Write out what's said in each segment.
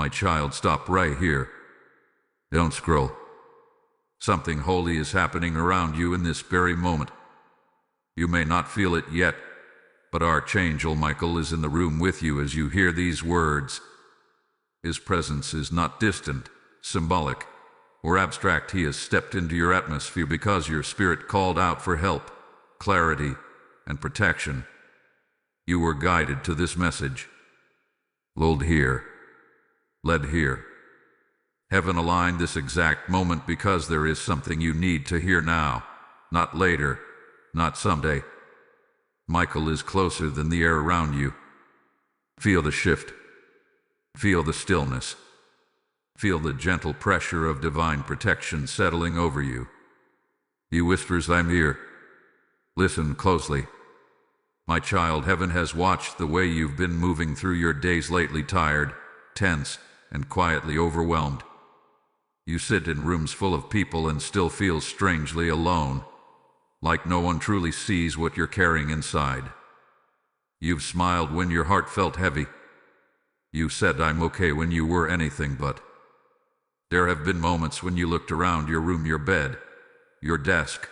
My child, stop right here. Don't scroll. Something holy is happening around you in this very moment. You may not feel it yet, but Archangel Michael is in the room with you as you hear these words. His presence is not distant, symbolic, or abstract. He has stepped into your atmosphere because your spirit called out for help, clarity, and protection. You were guided to this message. Lulled here. Led here. Heaven aligned this exact moment because there is something you need to hear now, not later, not someday. Michael is closer than the air around you. Feel the shift. Feel the stillness. Feel the gentle pressure of divine protection settling over you. He whispers, I'm here. Listen closely. My child, heaven has watched the way you've been moving through your days lately, tired, tense, and quietly overwhelmed. You sit in rooms full of people and still feel strangely alone, like no one truly sees what you're carrying inside. You've smiled when your heart felt heavy. You said, I'm okay, when you were anything but. There have been moments when you looked around your room, your bed, your desk,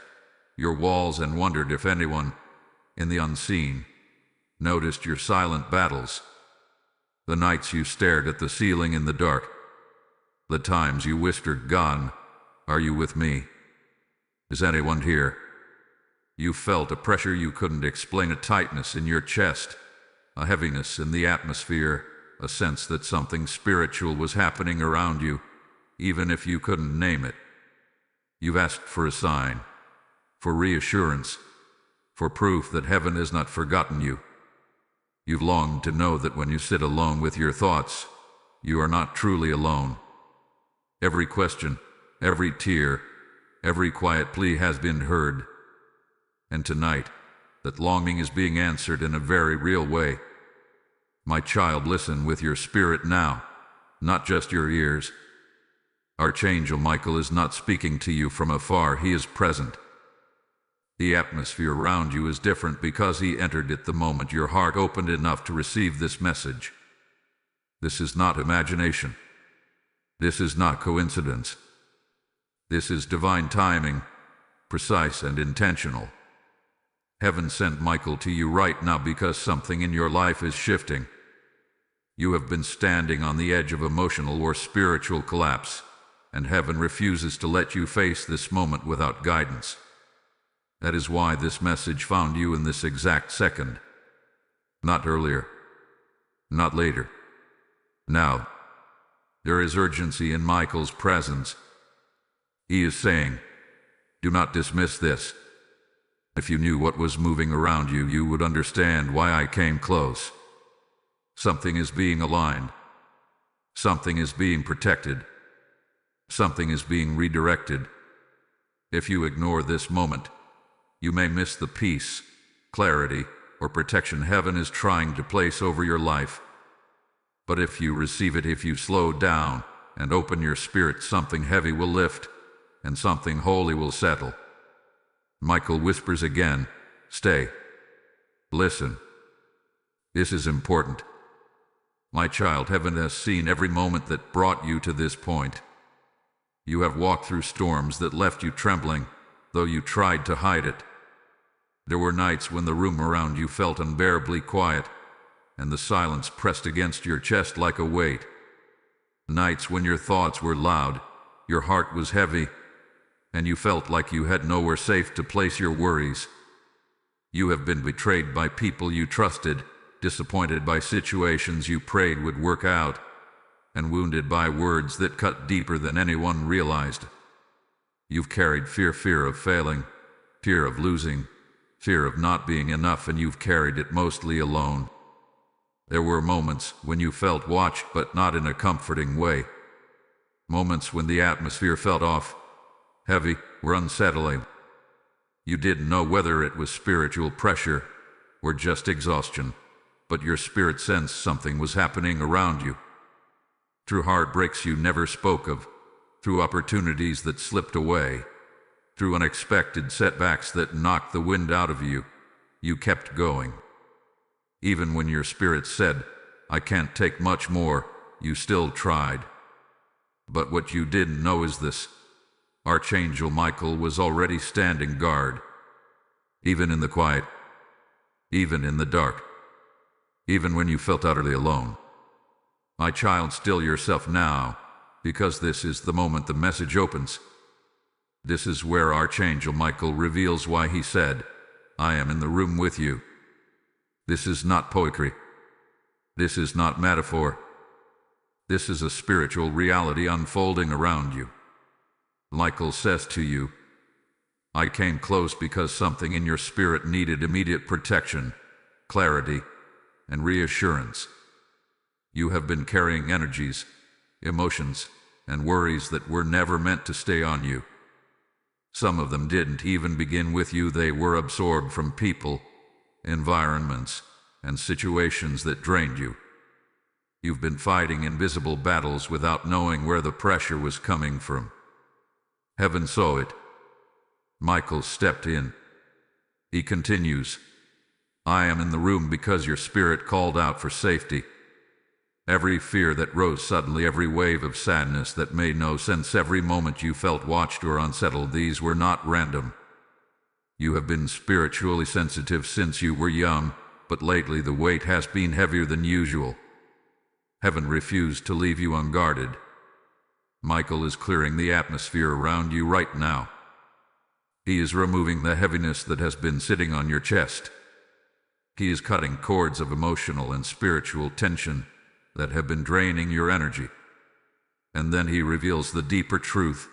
your walls, and wondered if anyone, in the unseen, noticed your silent battles. The nights you stared at the ceiling in the dark. The times you whispered, God, are you with me? Is anyone here? You felt a pressure you couldn't explain, a tightness in your chest, a heaviness in the atmosphere, a sense that something spiritual was happening around you, even if you couldn't name it. You've asked for a sign, for reassurance, for proof that heaven has not forgotten you. You've longed to know that when you sit alone with your thoughts, you are not truly alone. Every question, every tear, every quiet plea has been heard. And tonight, that longing is being answered in a very real way. My child, listen with your spirit now, not just your ears. Archangel Michael is not speaking to you from afar, he is present. The atmosphere around you is different because he entered it the moment your heart opened enough to receive this message. This is not imagination. This is not coincidence. This is divine timing, precise and intentional. Heaven sent Michael to you right now because something in your life is shifting. You have been standing on the edge of emotional or spiritual collapse, and heaven refuses to let you face this moment without guidance. That is why this message found you in this exact second. Not earlier. Not later. Now. There is urgency in Michael's presence. He is saying, do not dismiss this. If you knew what was moving around you, you would understand why I came close. Something is being aligned. Something is being protected. Something is being redirected. If you ignore this moment, you may miss the peace, clarity, or protection heaven is trying to place over your life. But if you receive it, if you slow down and open your spirit, something heavy will lift and something holy will settle. Michael whispers again, stay. Listen. This is important. My child, heaven has seen every moment that brought you to this point. You have walked through storms that left you trembling, though you tried to hide it. There were nights when the room around you felt unbearably quiet, and the silence pressed against your chest like a weight. Nights when your thoughts were loud, your heart was heavy, and you felt like you had nowhere safe to place your worries. You have been betrayed by people you trusted, disappointed by situations you prayed would work out, and wounded by words that cut deeper than anyone realized. You've carried fear of failing, fear of losing, fear of not being enough, and you've carried it mostly alone. There were moments when you felt watched, but not in a comforting way. Moments when the atmosphere felt off, heavy, or unsettling. You didn't know whether it was spiritual pressure or just exhaustion, but your spirit sensed something was happening around you. Through heartbreaks you never spoke of, through opportunities that slipped away, through unexpected setbacks that knocked the wind out of you, you kept going. Even when your spirit said, I can't take much more, you still tried. But what you didn't know is this: Archangel Michael was already standing guard. Even in the quiet, even in the dark, even when you felt utterly alone. My child, still yourself now, because this is the moment the message opens. This is where Archangel Michael reveals why he said, "I am in the room with you." This is not poetry. This is not metaphor. This is a spiritual reality unfolding around you. Michael says to you, "I came close because something in your spirit needed immediate protection, clarity, and reassurance. You have been carrying energies, emotions, and worries that were never meant to stay on you. Some of them didn't even begin with you. They were absorbed from people, environments, and situations that drained you. You've been fighting invisible battles without knowing where the pressure was coming from. Heaven saw it. Michael stepped in. He continues, "I am in the room because your spirit called out for safety. Every fear that rose suddenly, every wave of sadness that made no sense, every moment you felt watched or unsettled, these were not random. You have been spiritually sensitive since you were young, but lately the weight has been heavier than usual. Heaven refused to leave you unguarded. Michael is clearing the atmosphere around you right now. He is removing the heaviness that has been sitting on your chest. He is cutting cords of emotional and spiritual tension that have been draining your energy. And then he reveals the deeper truth.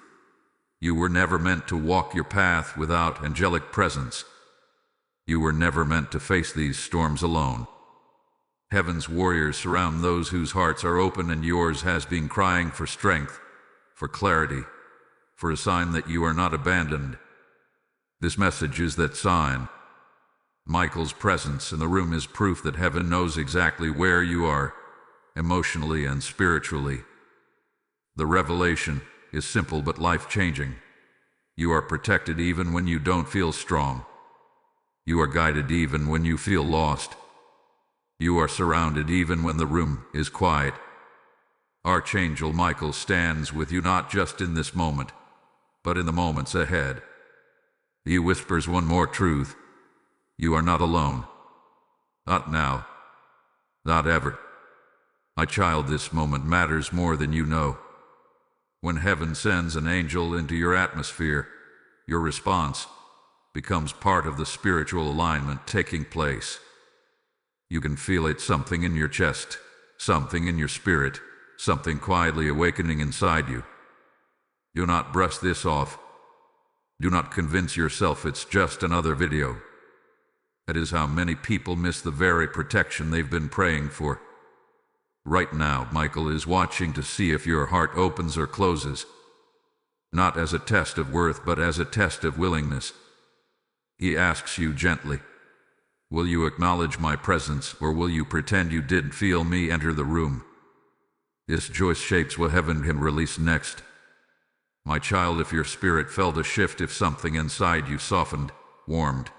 You were never meant to walk your path without angelic presence. You were never meant to face these storms alone. Heaven's warriors surround those whose hearts are open, and yours has been crying for strength, for clarity, for a sign that you are not abandoned. This message is that sign. Michael's presence in the room is proof that heaven knows exactly where you are, emotionally and spiritually. The revelation is simple but life-changing. You are protected even when you don't feel strong. You are guided even when you feel lost. You are surrounded even when the room is quiet. Archangel Michael stands with you not just in this moment, but in the moments ahead. He whispers one more truth. You are not alone. Not now. Not ever. My child, this moment matters more than you know. When heaven sends an angel into your atmosphere, your response becomes part of the spiritual alignment taking place. You can feel it, something in your chest, something in your spirit, something quietly awakening inside you. Do not brush this off. Do not convince yourself it's just another video. That is how many people miss the very protection they've been praying for. Right now, Michael is watching to see if your heart opens or closes, not as a test of worth, but as a test of willingness. He asks you gently, will you acknowledge my presence, or will you pretend you didn't feel me enter the room? This choice shapes what heaven can release next. My child, if your spirit felt a shift, if something inside you softened, warmed,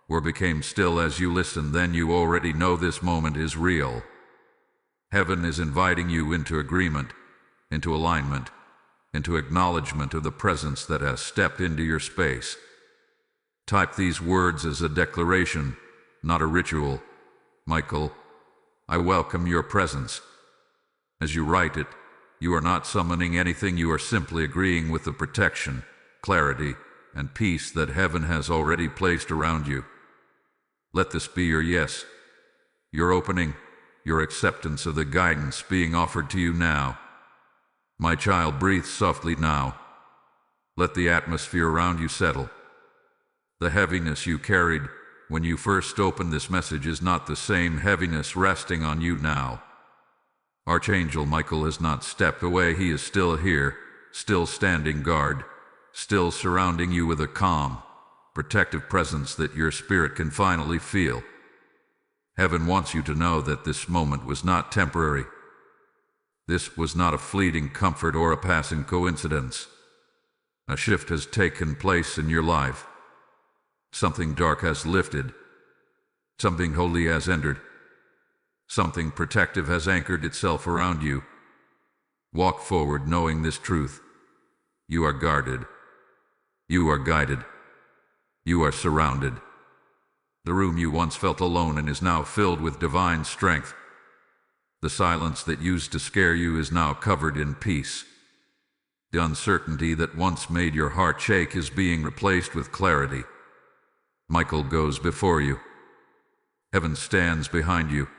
or became still as you listened, then you already know this moment is real. Heaven is inviting you into agreement, into alignment, into acknowledgement of the presence that has stepped into your space. Type these words as a declaration, not a ritual. Michael, I welcome your presence. As you write it, you are not summoning anything, you are simply agreeing with the protection, clarity, and peace that heaven has already placed around you. Let this be your yes, your opening, your acceptance of the guidance being offered to you now. My child, breathe softly now. Let the atmosphere around you settle. The heaviness you carried when you first opened this message is not the same heaviness resting on you now. Archangel Michael has not stepped away. He is still here, still standing guard, still surrounding you with a calm, protective presence that your spirit can finally feel. Heaven wants you to know that this moment was not temporary. This was not a fleeting comfort or a passing coincidence. A shift has taken place in your life. Something dark has lifted. Something holy has entered. Something protective has anchored itself around you. Walk forward knowing this truth. You are guarded. You are guided. You are surrounded. The room you once felt alone in is now filled with divine strength. The silence that used to scare you is now covered in peace. The uncertainty that once made your heart shake is being replaced with clarity. Michael goes before you. Heaven stands behind you.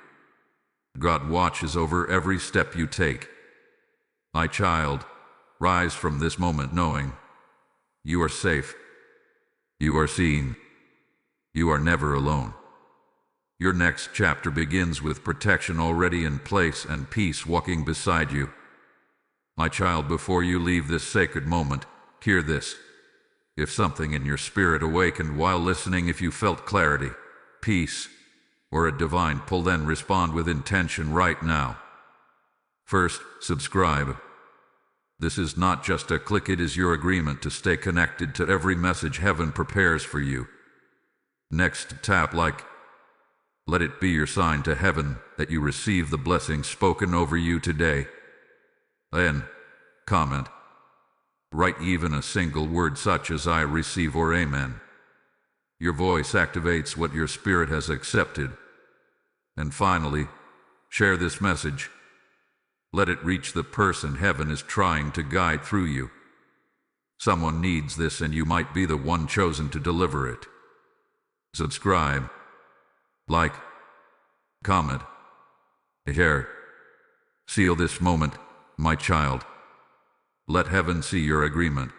God watches over every step you take. My child, rise from this moment knowing you are safe. You are seen. You are never alone. Your next chapter begins with protection already in place and peace walking beside you. My child, before you leave this sacred moment, hear this. If something in your spirit awakened while listening, if you felt clarity, peace, or a divine pull, then respond with intention right now. First, subscribe. This is not just a click, it is your agreement to stay connected to every message heaven prepares for you. Next, tap like. Let it be your sign to heaven that you receive the blessings spoken over you today. Then, comment. Write even a single word such as I receive or Amen. Your voice activates what your spirit has accepted. And finally, share this message. Let it reach the person heaven is trying to guide through you. Someone needs this, and you might be the one chosen to deliver it. Subscribe, like, comment, share. Seal this moment, my child. Let heaven see your agreement.